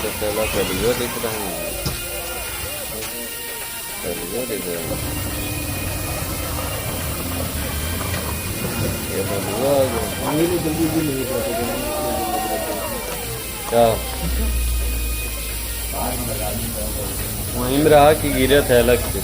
तो पहला कलियो दिख रहा है, कलियो दिख रहा है। ये बलुआ आ गया। पानी में जल्दी भी नहीं जाते क्या वहीं में रहा कि गिरे थे अलग से?